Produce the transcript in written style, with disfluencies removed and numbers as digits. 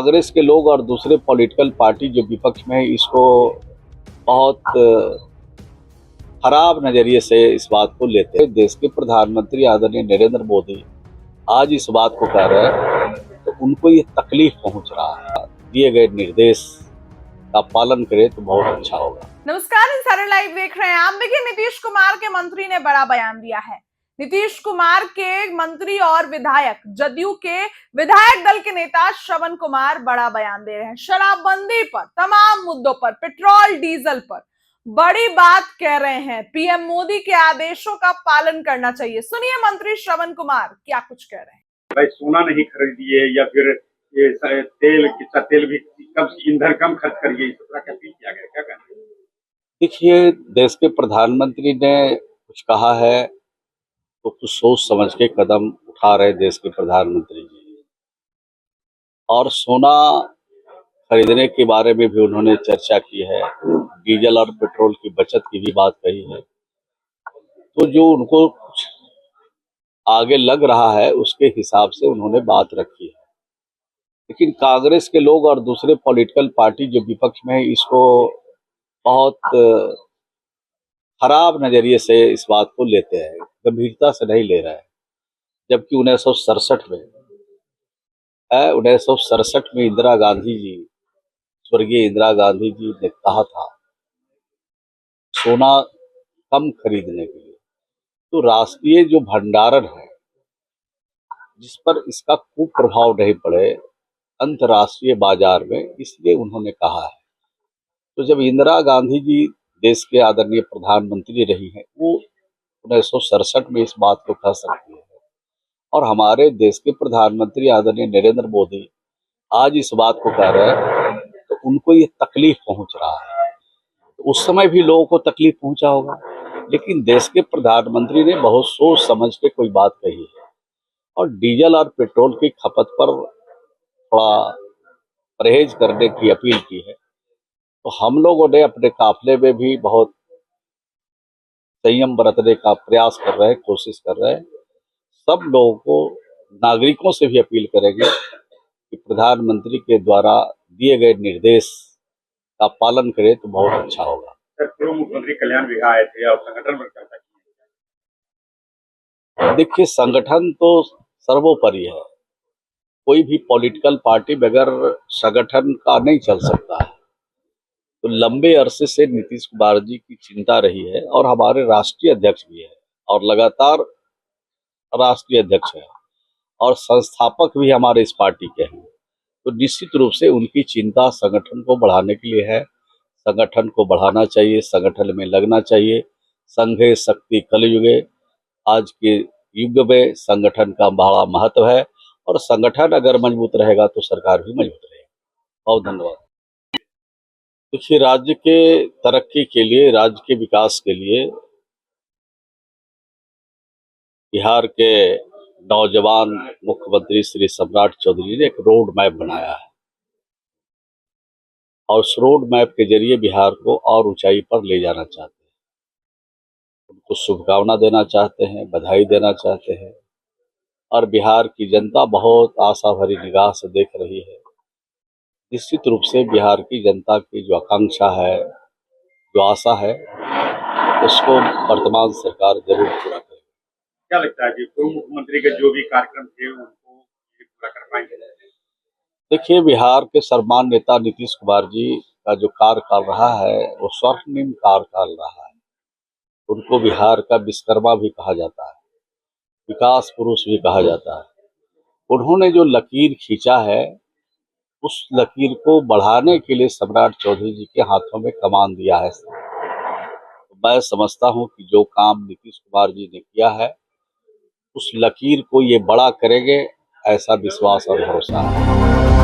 कांग्रेस के लोग और दूसरे पॉलिटिकल पार्टी जो विपक्ष में है इसको बहुत खराब नजरिए से इस बात को लेते हैं। देश के प्रधानमंत्री आदरणीय नरेंद्र मोदी आज इस बात को कह रहे हैं तो उनको ये तकलीफ पहुंच रहा है। दिए गए निर्देश का पालन करें तो बहुत अच्छा होगा। नमस्कार, इंसाइडर लाइव देख रहे हैं आप। देखिए, नीतीश कुमार के मंत्री ने बड़ा बयान दिया है। नीतीश कुमार के मंत्री और विधायक, जदयू के विधायक दल के नेता श्रवण कुमार बड़ा बयान दे रहे हैं। शराबबंदी पर, तमाम मुद्दों पर, पेट्रोल डीजल पर बड़ी बात कह रहे हैं। पीएम मोदी के आदेशों का पालन करना चाहिए। सुनिए मंत्री श्रवण कुमार क्या कुछ कह रहे हैं। भाई सोना नहीं खरीदिए या फिर ये तेल भी कम, ईंधन कम खर्च करिए, इस तरह का अपील किया गया, क्या कहना है? देखिए, देश के प्रधानमंत्री ने कुछ कहा है तो कुछ सोच समझ के कदम उठा रहे देश के प्रधानमंत्री जी। और सोना खरीदने के बारे में भी उन्होंने चर्चा की है, डीजल और पेट्रोल की बचत की भी बात कही है। तो जो उनको कुछ आगे लग रहा है उसके हिसाब से उन्होंने बात रखी है। लेकिन कांग्रेस के लोग और दूसरे पॉलिटिकल पार्टी जो विपक्ष में है इसको बहुत खराब नजरिए से इस बात को लेते हैं, गंभीरता से नहीं ले रहे हैं। जबकि 1967 में इंदिरा गांधी जी, स्वर्गीय इंदिरा गांधी जी ने कहा था सोना कम खरीदने के लिए। तो राष्ट्रीय जो भंडारण है जिस पर इसका कुप्रभाव नहीं पड़े अंतर्राष्ट्रीय बाजार में, इसलिए उन्होंने कहा है। तो जब इंदिरा गांधी जी देश के आदरणीय प्रधानमंत्री रही हैं, वो 1967 में इस बात को कह सकती है, और हमारे देश के प्रधानमंत्री आदरणीय नरेंद्र मोदी आज इस बात को कह रहे हैं तो उनको ये तकलीफ पहुंच रहा है। तो उस समय भी लोगों को तकलीफ पहुंचा होगा, लेकिन देश के प्रधानमंत्री ने बहुत सोच समझ के कोई बात कही है और डीजल और पेट्रोल की खपत पर थोड़ा परहेज करने की अपील की है। तो हम लोगों ने अपने काफिले में भी बहुत संयम बरतने का प्रयास कर रहे हैं, कोशिश कर रहे हैं। सब लोगों को, नागरिकों से भी अपील करेंगे कि प्रधानमंत्री के द्वारा दिए गए निर्देश का पालन करें तो बहुत अच्छा होगा। सर, पूर्व मुख्यमंत्री कल्याण विघा आए थे और संगठन पर चर्चा की। देखिए, संगठन तो सर्वोपरि है। कोई भी पॉलिटिकल पार्टी बगैर संगठन का नहीं चल सकता है। तो लंबे अरसे से नीतीश कुमार जी की चिंता रही है और हमारे राष्ट्रीय अध्यक्ष भी है और लगातार राष्ट्रीय अध्यक्ष है और संस्थापक भी हमारे इस पार्टी के हैं। तो निश्चित रूप से उनकी चिंता संगठन को बढ़ाने के लिए है। संगठन को बढ़ाना चाहिए, संगठन में लगना चाहिए। संघे शक्ति कलयुगे। आज के युग में संगठन का बड़ा महत्व है और संगठन अगर मजबूत रहेगा तो सरकार भी मजबूत रहेगी। बहुत धन्यवाद। देखिए, राज्य के तरक्की के लिए, राज्य के विकास के लिए बिहार के नौजवान मुख्यमंत्री श्री सम्राट चौधरी ने एक रोड मैप बनाया है और उस रोड मैप के जरिए बिहार को और ऊंचाई पर ले जाना चाहते हैं। उनको शुभकामना देना चाहते हैं, बधाई देना चाहते हैं और बिहार की जनता बहुत आशा भरी निगाह से देख रही है। निश्चित रूप से बिहार की जनता की जो आकांक्षा है, जो आशा है, उसको वर्तमान सरकार जरूर पूरा करेगी। क्या लगता है कि पूर्व मुख्यमंत्री के जो भी कार्यक्रम थे उनको पूरा कर पाएंगे? देखिए, बिहार के सर्वमान्य नेता नीतीश कुमार जी का जो कार्यकाल रहा है वो स्वर्णिम कार्यकाल रहा है। उनको बिहार का विश्वकर्मा भी कहा जाता है, विकास पुरुष भी कहा जाता है। उन्होंने जो लकीर खींचा है उस लकीर को बढ़ाने के लिए सम्राट चौधरी जी के हाथों में कमान दिया है। तो मैं समझता हूं कि जो काम नीतीश कुमार जी ने किया है उस लकीर को ये बड़ा करेंगे, ऐसा विश्वास और भरोसा है।